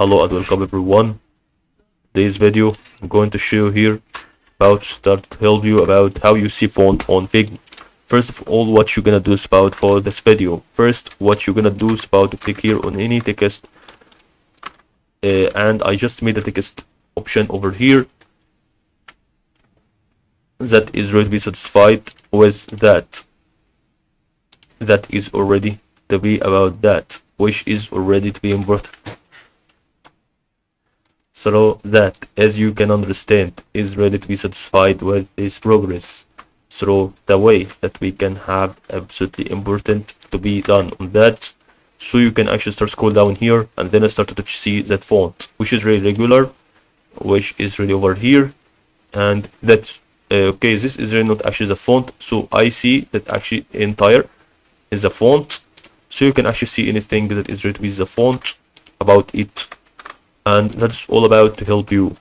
Hello and welcome everyone. Today's video I'm going to show you here about start to help you about how you see font on Figma. First of all, what you're gonna do is about for this video. First, what you're gonna do is about to click here on any text, and I just made a text option over here that is ready to be satisfied with that. That is already to be about that, which is already to be important. So that, as you can understand, is ready to be satisfied with this progress. So the way that we can have absolutely important to be done on that. So you can actually start scroll down here and then start to see that font, which is really regular, which is really over here, and that's okay. This is really not actually the font. So I see that actually entire is the font. So you can actually see anything that is ready to be the font about it. And that's all about to help you